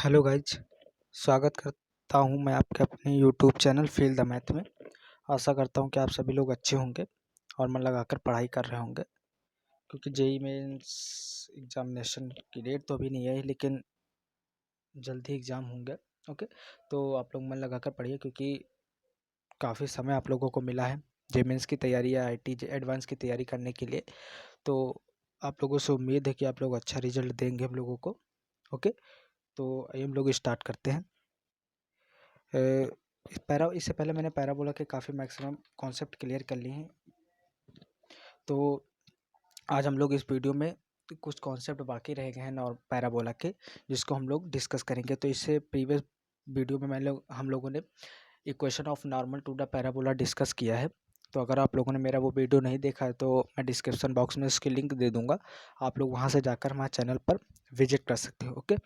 Hello guys, स्वागत करता हूं मैं आपके अपने YouTube channel feel the math में। आशा करता हूं कि आप सभी लोग अच्छे होंगे और मन लगाकर पढ़ाई कर रहे होंगे, क्योंकि जेई मेंस एग्जामिनेशन की डेट तो अभी नहीं है, लेकिन जल्द ही एग्ज़ाम होंगे। ओके, तो आप लोग मन लगाकर पढ़िए, क्योंकि काफ़ी समय आप लोगों को मिला है जेई मेंस की तैयारी या आईटी एडवांस की तैयारी करने के लिए। तो आप लोगों से उम्मीद है कि आप लोग अच्छा रिजल्ट देंगे हम लोगों को। ओके, तो आइए हम लोग स्टार्ट करते हैं। इससे पहले मैंने पैराबोला के काफ़ी मैक्सिमम कॉन्सेप्ट क्लियर कर लिए हैं। तो आज हम लोग इस वीडियो में कुछ कॉन्सेप्ट बाकी रह गए हैं और पैराबोला के, जिसको हम लोग डिस्कस करेंगे। तो इससे प्रीवियस वीडियो में हम लोगों ने equation of normal to the parabola discuss किया है। तो अगर आप लोगों ने मेरा वो वीडियो नहीं देखा है तो मैं डिस्क्रिप्शन बॉक्स में उसकी लिंक दे दूंगा, आप लोग वहाँ से जाकर हमारे चैनल पर विजिट कर सकते हो। ओके,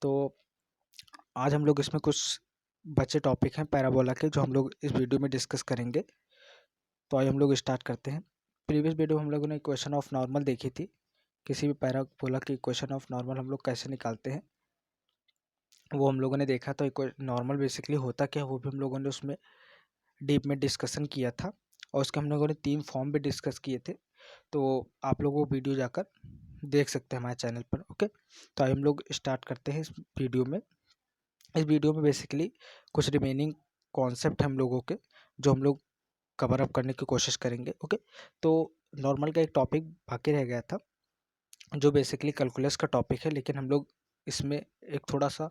तो आज हम लोग इसमें कुछ बचे टॉपिक हैं पैराबोला के, जो हम लोग इस वीडियो में डिस्कस करेंगे। तो आइए हम लोग स्टार्ट करते हैं। प्रीवियस वीडियो में हम लोगों ने इक्वेशन ऑफ नॉर्मल देखी थी। किसी भी पैराबोला की इक्वेशन ऑफ नॉर्मल हम लोग कैसे निकालते हैं वो हम लोगों ने देखा। तो नॉर्मल बेसिकली होता क्या है वो भी हम लोगों ने उसमें डीप में डिस्कशन किया था, और उसके हम लोगों ने 3 फॉर्म भी डिस्कस किए थे। तो आप लोग वो वीडियो जाकर देख सकते हैं हमारे चैनल पर। ओके, तो आइए हम लोग स्टार्ट करते हैं इस वीडियो में। इस वीडियो में बेसिकली कुछ रिमेनिंग कॉन्सेप्ट हम लोगों के, जो हम लोग कवर अप करने की कोशिश करेंगे। ओके, तो नॉर्मल का एक टॉपिक बाकी रह गया था, जो बेसिकली कैलकुलस का टॉपिक है, लेकिन हम लोग इसमें एक थोड़ा सा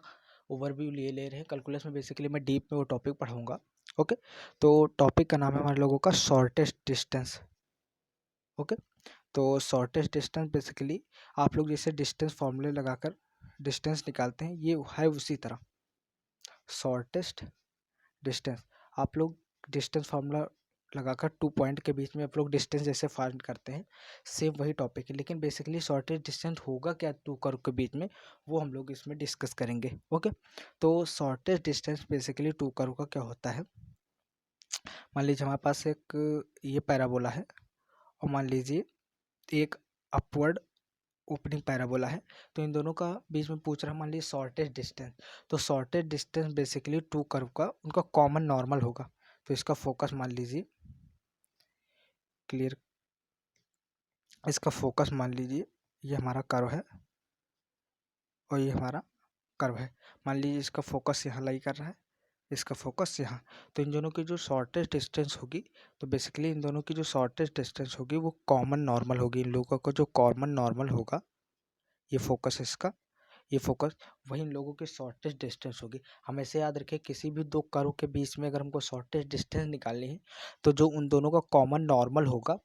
ओवरव्यू ले रहे हैं। कैलकुलस में बेसिकली मैं डीप में वो टॉपिक पढ़ाऊँगा। ओके, तो टॉपिक का नाम है हमारे लोगों का शॉर्टेस्ट डिस्टेंस। ओके, तो शॉर्टेस्ट डिस्टेंस बेसिकली आप लोग जैसे डिस्टेंस फॉर्मूले लगाकर डिस्टेंस निकालते हैं, ये है उसी तरह शॉर्टेस्ट डिस्टेंस। आप लोग डिस्टेंस फार्मूला लगाकर 2 पॉइंट के बीच में आप लोग डिस्टेंस जैसे फाइंड करते हैं, सेम वही टॉपिक है, लेकिन बेसिकली शॉर्टेस्ट डिस्टेंस होगा क्या 2 कर्व के बीच में, वो हम लोग इसमें डिस्कस करेंगे। ओके, तो शॉर्टेस्ट डिस्टेंस बेसिकली 2 कर्व का क्या होता है। मान लीजिए हमारे पास एक ये पैराबोला है, और मान लीजिए एक अपवर्ड ओपनिंग पैराबोला है। तो इन दोनों का बीच में पूछ रहा है मान लीजिए शॉर्टेस्ट डिस्टेंस। तो शॉर्टेस्ट डिस्टेंस बेसिकली 2 कर्व का उनका कॉमन नॉर्मल होगा। तो इसका फोकस मान लीजिए क्लियर, इसका फोकस मान लीजिए ये हमारा कर्व है और ये हमारा कर्व है। मान लीजिए इसका फोकस यहाँ लाई कर रहा है, इसका फोकस यहाँ। तो इन दोनों की जो शॉर्टेस्ट डिस्टेंस होगी, तो बेसिकली इन दोनों की जो शॉर्टेस्ट डिस्टेंस होगी वो कॉमन नॉर्मल होगी। इन लोगों का जो कॉमन नॉर्मल होगा, ये फोकस इसका, ये फोकस, वही इन लोगों की शॉर्टेस्ट डिस्टेंस होगी। हमेशा याद रखें किसी भी 2 कर्व के बीच में अगर हमको शॉर्टेस्ट डिस्टेंस निकालनी है, तो जो उन दोनों का कॉमन नॉर्मल होगा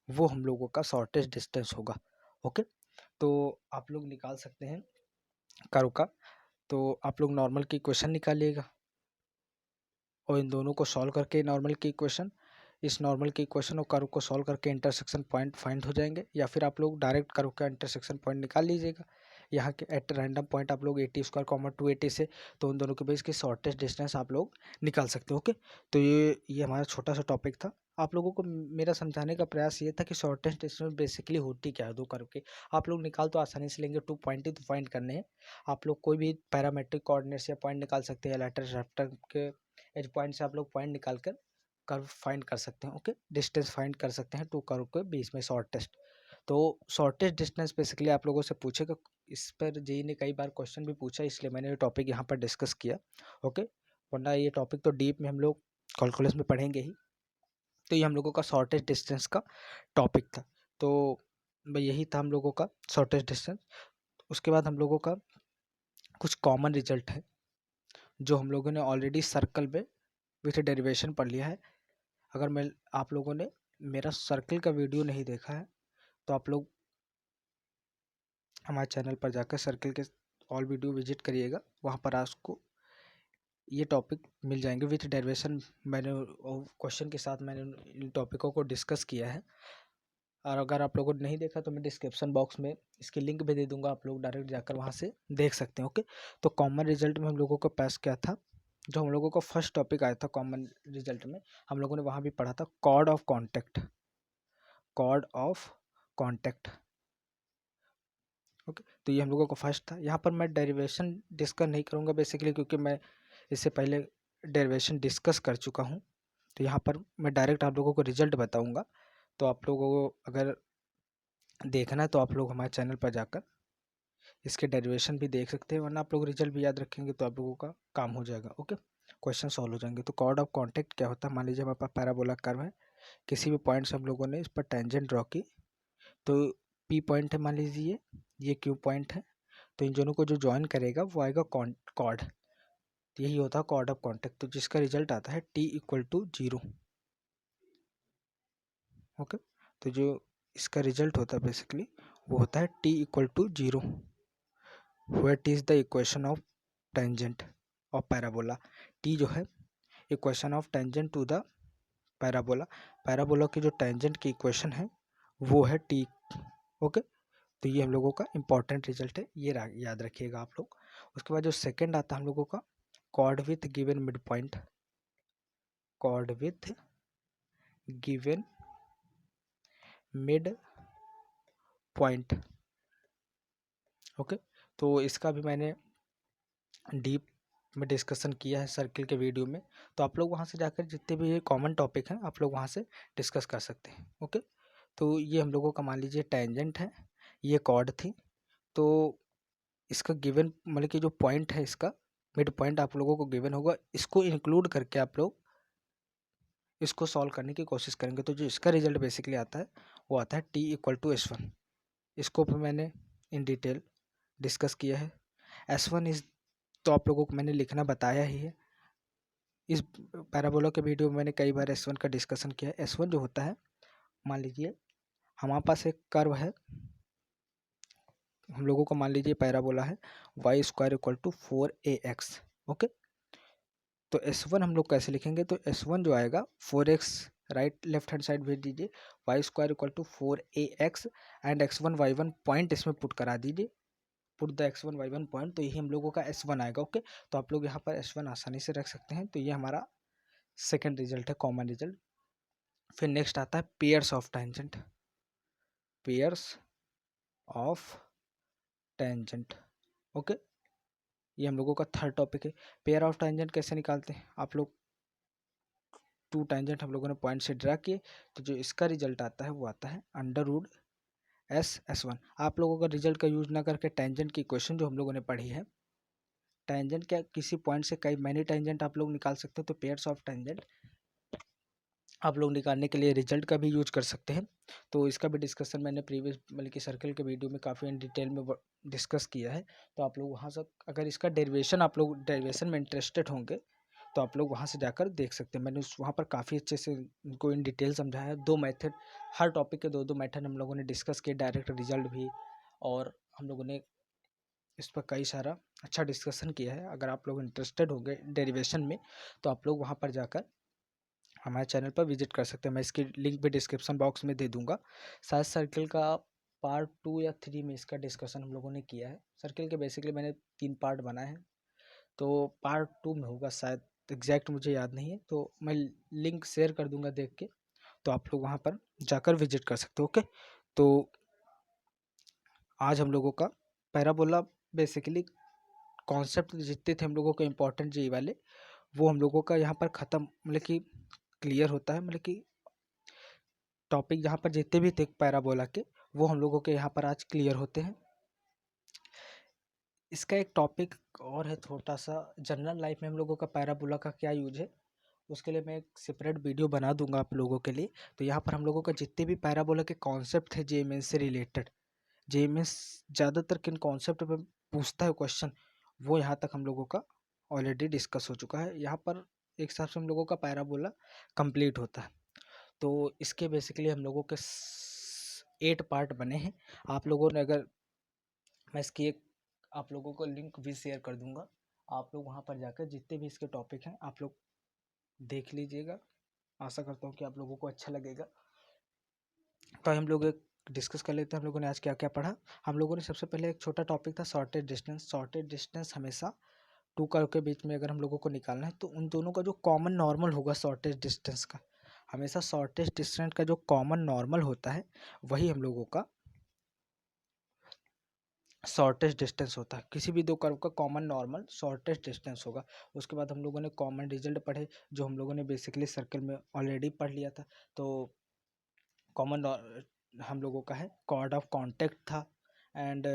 वो हम लोगों का शॉर्टेस्ट डिस्टेंस होगा। ओके, तो आप लोग निकाल सकते हैं कर्व का। तो आप लोग नॉर्मल की इक्वेशन निकालिएगा, और इन दोनों को सॉल्व करके नॉर्मल की इक्वेशन, इस नॉर्मल की इक्वेशन और कर्व को सॉल्व करके इंटरसेक्शन पॉइंट फाइंड हो जाएंगे, या फिर आप लोग डायरेक्ट कर्व का इंटरसेक्शन पॉइंट निकाल लीजिएगा यहाँ के एट रैंडम पॉइंट। आप लोग 80 स्क्वायर कॉमन 280 से, तो उन दोनों के बीच की शॉर्टेस्ट डिस्टेंस आप लोग निकाल सकते हो। ओके, तो ये हमारा छोटा सा टॉपिक था। आप लोगों को मेरा समझाने का प्रयास ये था कि शॉर्टेस्ट डिस्टेंस बेसिकली होती क्या है 2 कर्व की। आप लोग निकाल तो आसानी से लेंगे, 2 पॉइंट ही तो फाइंड करने हैं। आप लोग कोई भी पैरामेट्रिक कोऑर्डिनेट्स या पॉइंट निकाल सकते हैं, लेटर रेफ्टर के एज पॉइंट से आप लोग पॉइंट निकाल कर कर्व फाइंड कर सकते हैं। ओके, डिस्टेंस फाइंड कर सकते हैं 2 कर्व के बीच में शॉर्टेस्ट। तो शॉर्टेस्ट डिस्टेंस बेसिकली आप लोगों से पूछेगा, इस पर जेई ने कई बार क्वेश्चन भी पूछा, इसलिए मैंने ये टॉपिक यहाँ पर डिस्कस किया। ओके, वरना ये टॉपिक तो डीप में हम लोग कैलकुलस में पढ़ेंगे ही। तो ये हम लोगों का शॉर्टेस्ट डिस्टेंस का टॉपिक था। तो यही था हम लोगों का शॉर्टेस्ट डिस्टेंस। उसके बाद हम लोगों का कुछ कॉमन रिजल्ट है, जो हम लोगों ने ऑलरेडी सर्कल में विथ डेरिवेशन पढ़ लिया है। अगर मैं आप लोगों ने मेरा सर्कल का वीडियो नहीं देखा है, तो आप लोग हमारे चैनल पर जाकर सर्कल के ऑल वीडियो विजिट करिएगा, वहाँ पर आपको ये टॉपिक मिल जाएंगे विथ डेरिवेशन। मैंने क्वेश्चन के साथ मैंने इन टॉपिकों को डिस्कस किया है। और अगर आप लोगों ने नहीं देखा तो मैं डिस्क्रिप्शन बॉक्स में इसकी लिंक भी दे दूंगा, आप लोग डायरेक्ट जाकर वहाँ से देख सकते हैं। ओके, तो कॉमन रिजल्ट में हम लोगों को पास क्या था, जो हम लोगों का फर्स्ट टॉपिक आया था कॉमन रिजल्ट में, हम लोगों ने वहाँ भी पढ़ा था chord of contact. Chord of contact, okay, तो ये हम लोगों का फर्स्ट था। यहाँ पर मैं डेरिवेशन डिस्कस नहीं करूँगा बेसिकली, क्योंकि मैं इससे पहले डेरिवेशन डिस्कस कर चुका हूँ। तो यहाँ पर मैं डायरेक्ट आप लोगों को रिजल्ट बताऊँगा। तो आप लोगों को अगर देखना है तो आप लोग हमारे चैनल पर जाकर इसके डेरिवेशन भी देख सकते हैं, वरना आप लोग रिजल्ट भी याद रखेंगे तो आप लोगों का काम हो जाएगा। ओके, क्वेश्चन सॉल्व हो जाएंगे। तो कॉर्ड ऑफ कॉन्टैक्ट क्या होता है? मान लीजिए हमारे पास पैराबोला कर्व है, किसी भी पॉइंट से हम लोगों ने इस पर टेंजेंट ड्रॉ की, तो पी पॉइंट है मान लीजिए, ये क्यू पॉइंट है, तो इन दोनों को जो ज्वाइन करेगा वो आएगा कॉर्ड। यही होता है कॉर्ड ऑफ कॉन्टैक्ट, तो जिसका रिजल्ट आता है टी इक्वल टू 0। ओके, तो जो इसका रिजल्ट होता है बेसिकली वो होता है T equal to 0, where t is the equation of tangent of parabola। t जो है equation of tangent to the parabola, parabola की जो टेंजेंट की इक्वेशन है वो है t। ओके, तो ये हम लोगों का इंपॉर्टेंट रिजल्ट है, ये याद रखिएगा आप लोग। उसके बाद जो सेकंड आता है हम लोगों का chord with given mid point, chord with given mid point. Okay, तो इसका भी मैंने डीप में डिस्कशन किया है सर्किल के वीडियो में, तो आप लोग वहाँ से जाकर जितने भी ये कॉमन टॉपिक हैं आप लोग वहाँ से डिस्कस कर सकते हैं। ओके, तो ये हम लोगों का मान लीजिए टेंजेंट है, ये कॉर्ड थी, तो इसका गिवन मतलब कि जो पॉइंट है इसका मिड पॉइंट आप लोगों को गिवन होगा, इसको इंक्लूड करके आप लोग इसको सॉल्व करने की कोशिश करेंगे। तो जो इसका रिजल्ट बेसिकली आता है वो आता है टी इक्वल टू S1। इसको भी मैंने इन डिटेल डिस्कस किया है। S1 इज, तो आप लोगों को मैंने लिखना बताया ही है। इस पैराबोला के वीडियो में मैंने कई बार S1 का डिस्कशन किया है। S1 जो होता है, मान लीजिए हमारे पास एक कर्व है, हम लोगों को मान लीजिए पैराबोला है Y square equal to 4ax। Okay, तो S1 हम लोग कैसे लिखेंगे? तो S1 जो आएगा 4x, right left hand side भेज दीजिए, Y square equal to 4ax and x1 y1 point इसमें पुट करा दीजिए, put the x1 y1 point, तो यही हम लोगों का S1 आएगा। ओके, तो आप लोग यहाँ पर S1 आसानी से रख सकते हैं। तो ये हमारा सेकेंड रिजल्ट है, कॉमन रिजल्ट। फिर नेक्स्ट आता है pairs of tangent, pairs of tangent. Okay, ये हम लोगों का थर्ड टॉपिक है। पेयर ऑफ टेंजेंट कैसे निकालते हैं? आप लोग टू टेंजेंट हम लोगों ने पॉइंट से ड्रा किए, तो जो इसका रिजल्ट आता है वो आता है अंडर रूट S1। आप लोगों का रिजल्ट का यूज ना करके टेंजेंट की इक्वेशन जो हम लोगों ने पढ़ी है, टेंजेंट क्या किसी पॉइंट से कई मैनी टेंजेंट आप लोग निकाल सकते हो, तो पेयर्स ऑफ टेंजेंट आप लोग निकालने के लिए रिजल्ट का भी यूज कर सकते हैं। तो इसका भी डिस्कशन मैंने प्रीवियस मतलब कि सर्कल के वीडियो में काफ़ी इन डिटेल में डिस्कस किया है। तो आप लोग वहाँ से अगर इसका डेरिवेशन आप लोग डेरिवेशन में इंटरेस्टेड होंगे तो आप लोग वहाँ से जाकर देख सकते हैं। मैंने उस वहाँ पर काफ़ी अच्छे से इनको इन डिटेल समझाया है। 2 मेथड, हर टॉपिक के 2-2 मेथड हम लोगों ने डिस्कस किए, डायरेक्ट रिजल्ट भी, और हम लोगों ने इस पर कई सारा अच्छा डिस्कशन किया है। अगर आप लोग इंटरेस्टेड होंगे डेरिवेशन में तो आप लोग वहाँ पर जाकर हमारे चैनल पर विजिट कर सकते हैं। मैं इसकी लिंक भी डिस्क्रिप्शन बॉक्स में दे दूंगा। शायद सर्किल का पार्ट 2 या 3 में इसका डिस्कशन हम लोगों ने किया है। सर्किल के बेसिकली मैंने 3 पार्ट बनाए हैं, तो पार्ट 2 में होगा शायद, एग्जैक्ट मुझे याद नहीं है, तो मैं लिंक शेयर कर दूंगा देख के, तो आप लोग वहाँ पर जाकर विजिट कर सकते हो। ओके, तो आज हम लोगों का पैराबोला बेसिकली कॉन्सेप्ट जितने थे हम लोगों के इम्पोर्टेंट जी वाले, वो हम लोगों का यहाँ पर ख़त्म मतलब कि क्लियर होता है। मतलब कि टॉपिक जहाँ पर जितने भी थे पैराबोला के वो हम लोगों के यहाँ पर आज क्लियर होते हैं। इसका एक टॉपिक और है छोटा सा, जनरल लाइफ में हम लोगों का पैराबोला का क्या यूज है, उसके लिए मैं एक सेपरेट वीडियो बना दूंगा आप लोगों के लिए। तो यहाँ पर हम लोगों का जितने भी पैराबोला के कॉन्सेप्ट थे जेईमेंस से रिलेटेड, जेईमेंस ज़्यादातर किन कॉन्सेप्ट पे पूछता है क्वेश्चन, वो यहाँ तक हम लोगों का ऑलरेडी डिस्कस हो चुका है। यहाँ पर एक हिसाब से हम लोगों का पैराबोला कंप्लीट होता है। तो इसके बेसिकली हम लोगों के 8 पार्ट बने हैं। आप लोगों ने अगर, मैं इसकी एक आप लोगों को लिंक भी शेयर कर दूंगा, आप लोग वहाँ पर जाकर जितने भी इसके टॉपिक हैं आप लोग देख लीजिएगा। आशा करता हूँ कि आप लोगों को अच्छा लगेगा। तो हम लोग एक डिस्कस कर लेते हैं हम लोगों ने आज क्या क्या पढ़ा। हम लोगों ने सबसे पहले एक छोटा टॉपिक था शॉर्टेज डिस्टेंस। शॉर्टेज डिस्टेंस हमेशा टू कर्व के बीच में अगर हम लोगों को निकालना है तो उन दोनों का जो कॉमन नॉर्मल होगा शॉर्टेज डिस्टेंस का, हमेशा शॉर्टेज डिस्टेंस का जो कॉमन नॉर्मल होता है वही हम लोगों का शॉर्टेस्ट डिस्टेंस होता है, किसी भी दो कर्व का कॉमन नॉर्मल शॉर्टेस्ट डिस्टेंस होगा। उसके बाद हम लोगों ने कॉमन रिजल्ट पढ़े, जो हम लोगों ने बेसिकली सर्कल में ऑलरेडी पढ़ लिया था। तो कॉमन हम लोगों का है कॉर्ड ऑफ कॉन्टेक्ट था, एंड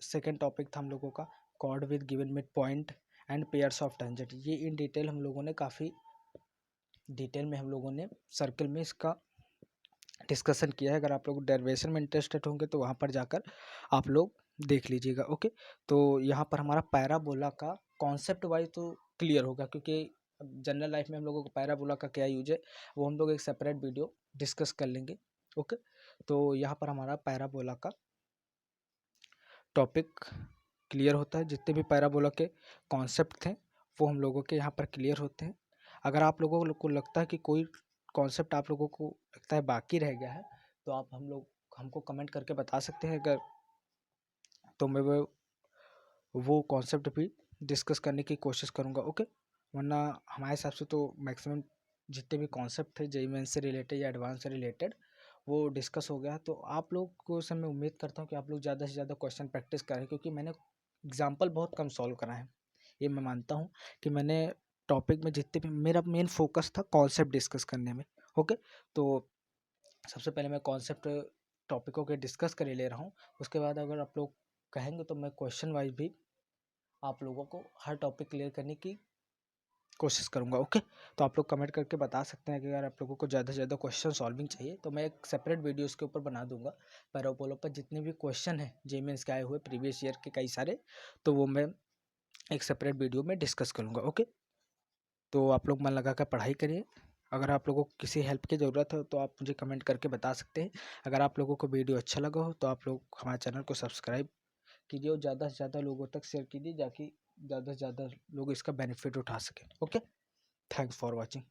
सेकेंड टॉपिक था हम लोगों का cord with given mid point and pairs of tangent. ये इन डिटेल हम लोगों ने काफ़ी डिटेल में हम लोगों ने सर्कल में इसका डिस्कशन किया है। अगर आप लोग डेरिवेशन में इंटरेस्टेड होंगे तो वहाँ पर जाकर आप लोग देख लीजिएगा। ओके, तो यहाँ पर हमारा पैराबोला का कॉन्सेप्ट वाइज तो क्लियर होगा, क्योंकि जनरल लाइफ में हम लोगों को पैराबोला का क्या यूज है वो हम लोग एक सेपरेट वीडियो डिस्कस कर लेंगे। ओके, तो यहाँ पर हमारा पैराबोला का टॉपिक क्लियर होता है। जितने भी पैराबोला के कॉन्सेप्ट थे वो हम लोगों के यहाँ पर क्लियर होते हैं। अगर आप लोगों को लगता है कि कोई कॉन्सेप्ट आप लोगों को लगता है बाकी रह गया है तो आप हमको कमेंट करके बता सकते हैं, अगर तो मैं वो कॉन्सेप्ट भी डिस्कस करने की कोशिश करूँगा। ओके, वरना हमारे हिसाब से तो मैक्सिमम जितने भी कॉन्सेप्ट थे जेईई मेंस से रिलेटेड या एडवांस से रिलेटेड वो डिस्कस हो गया। तो आप लोग को से मैं उम्मीद करता हूँ कि आप लोग ज़्यादा से ज़्यादा क्वेश्चन प्रैक्टिस करें, क्योंकि मैंने एग्जाम्पल बहुत कम सॉल्व करा है। ये मैं मानता हूँ कि मैंने टॉपिक में जितने भी मेरा मेन फोकस था कॉन्सेप्ट डिस्कस करने में। ओके, तो सबसे पहले मैं कॉन्सेप्ट टॉपिकों के डिस्कस कर ही ले रहा हूँ। उसके बाद अगर आप लोग कहेंगे तो मैं क्वेश्चन वाइज भी आप लोगों को हर टॉपिक क्लियर करने की कोशिश करूँगा। ओके, तो आप लोग कमेंट करके बता सकते हैं कि अगर आप लोगों को ज़्यादा से ज़्यादा क्वेश्चन सॉल्विंग चाहिए तो मैं एक सेपरेट वीडियो इसके ऊपर बना दूंगा। पैराबोला पर जितने भी क्वेश्चन हैं जेईई मेंस के आए हुए प्रीवियस ईयर के कई सारे, तो वो मैं एक सेपरेट वीडियो में डिस्कस करूँगा। ओके, तो आप लोग मन लगा कर पढ़ाई करिए। अगर आप लोगों को किसी हेल्प की ज़रूरत हो तो आप मुझे कमेंट करके बता सकते हैं। अगर आप लोगों को वीडियो अच्छा लगा हो तो आप लोग हमारे चैनल को सब्सक्राइब कीजिए और ज़्यादा से ज़्यादा लोगों तक शेयर कीजिए, ताकि ज़्यादा से ज़्यादा लोग इसका बेनिफिट उठा सकें। Okay, thanks for watching.